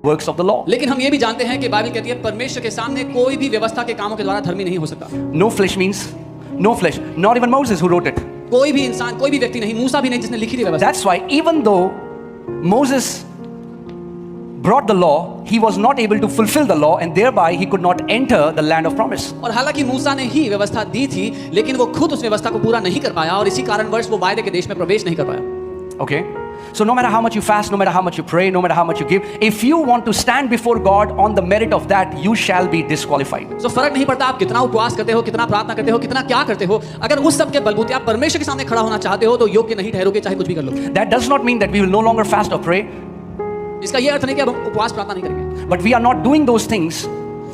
works of the law. लेकिन हम ये भी जानते हैं कि बाइबल कहती है परमेश्वर के सामने कोई भी व्यवस्था के कामों के द्वारा धर्मी नहीं हो सकता। No flesh means no flesh. Not even Moses who wrote it. कोई भी इंसान, कोई भी व्यक्ति नहीं, मूसा भी नहीं जिसने लिखी थी व्यवस्था। That's why even though Moses brought the law, he was not able to fulfill the law and thereby he could not enter the land of promise. और हालांकि मूसा ने ही व्यवस्था दी थी, लेकिन वो खुद उस व्यवस्था को पूरा नहीं कर पाया और इसी कारणवश वो वायदे के देश में प्रवेश नहीं कर पाया। Okay? So no matter how much you fast, no matter how much you pray, no matter how much you give, if you want to stand before God on the merit of that, you shall be disqualified. So फर्क नहीं पड़ता आप कितना उपवास करते हो, कितना प्रार्थना करते हो, कितना क्या करते हो, अगर उस सब के बलबूते आप परमेश्वर के सामने खड़ा होना चाहते हो तो योग्य नहीं ठहरोगे, चाहे कुछ भी कर लो। That does not mean that we will no longer fast or pray, इसका ये अर्थ नहीं कि अब हम उपवास प्रार्थना नहीं करेंगे, but we are not doing those things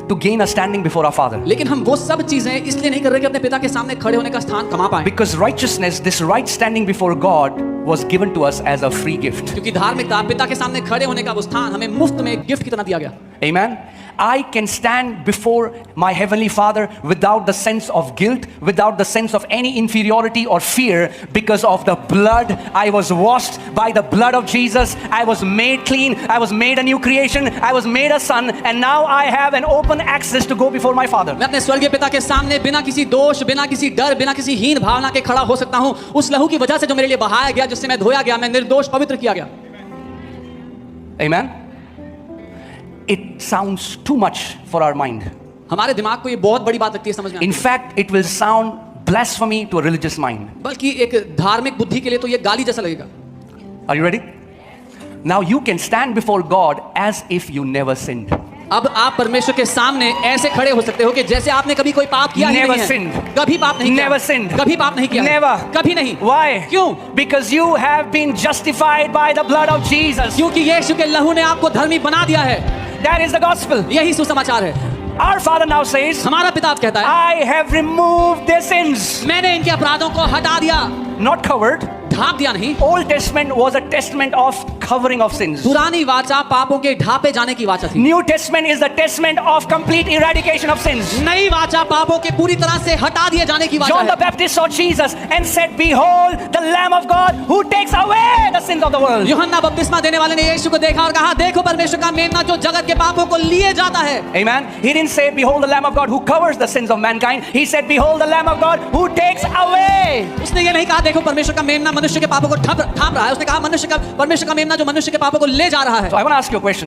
to gain a standing before our Father. लेकिन हम वो सब चीजें इसलिए नहीं कर रहे कि अपने पिता के सामने खड़े होने का स्थान कमा पाएं। Because righteousness, this right standing before God, was given to us as a free gift. क्योंकि धार्मिकता, पिता के सामने खड़े होने का वो स्थान हमें मुफ्त में एक गिफ्ट की तरह दिया गया। Amen. I can stand before my heavenly Father without the sense of guilt, without the sense of any inferiority or fear, because of the blood. I was washed by the blood of Jesus. I was made clean. I was made a new creation. I was made a son, and now I have an open access to go before my Father. मैं अपने स्वर्गीय पिता के सामने बिना किसी दोष, बिना किसी डर, बिना किसी हीन भावना के खड़ा हो सकता हूं, उस लहू की वजह से जो मेरे लिए बहाया गया, जिससे मैं धोया गया, मैं निर्दोष पवित्र किया गया। Amen. It sounds too much for our mind. हमारे दिमाग को ये बहुत बड़ी बात लगती है समझ में। In fact, it will sound blasphemy to a religious mind. बल्कि एक धार्मिक बुद्धि के लिए तो ये गाली जैसा लगेगा। Are you ready? Now you can stand before God as if you never sinned. अब आप परमेश्वर के सामने ऐसे खड़े हो सकते हो कि जैसे आपने कभी कोई पाप किया ही Never नहीं है। sinned. कभी पाप नहीं किया। Never sinned. कभी पाप नहीं किया। Never. कभी नहीं। Why? क्यों? Because you have been justified by the blood of Jesus. क्योंकि यीशु के लहू ने आपको धर्मी बना दिया है। That is the gospel. यही सुसमाचार है। Our Father now says, हमारा पिता अब कहता है, I have removed their sins. मैंने इनके अपराधों को हटा दिया, Not covered. ढांप दिया नहीं। Old Testament was a testament of covering of sins. पुरानी वाचा पापों के ढांपे जाने की वाचा थी। New Testament is the testament of complete eradication of sins. नई वाचा पापों के पूरी तरह से हटा दिए जाने की वाचा John the है। Baptist saw Jesus and said, Behold the Lamb of God who takes away the sins of the world. यूहन्ना बपतिस्मा देने वाले ने यीशु को देखा और कहा, देखो परमेश्वर का मेमना जो जगत के पापों को लिए जाता है। Amen. He didn't say, Behold the Lamb of God who covers the sins of mankind. He said, Behold the Lamb of God who takes away. उसने ये नहीं कहा देखो परमेश्वर का मेमना मनुष्य के पापों को ढांप रहा है, उसने कहा परमेश्वर का मेमना जो मनुष्य के पापों को ले जा रहा है। So I want to ask you a question.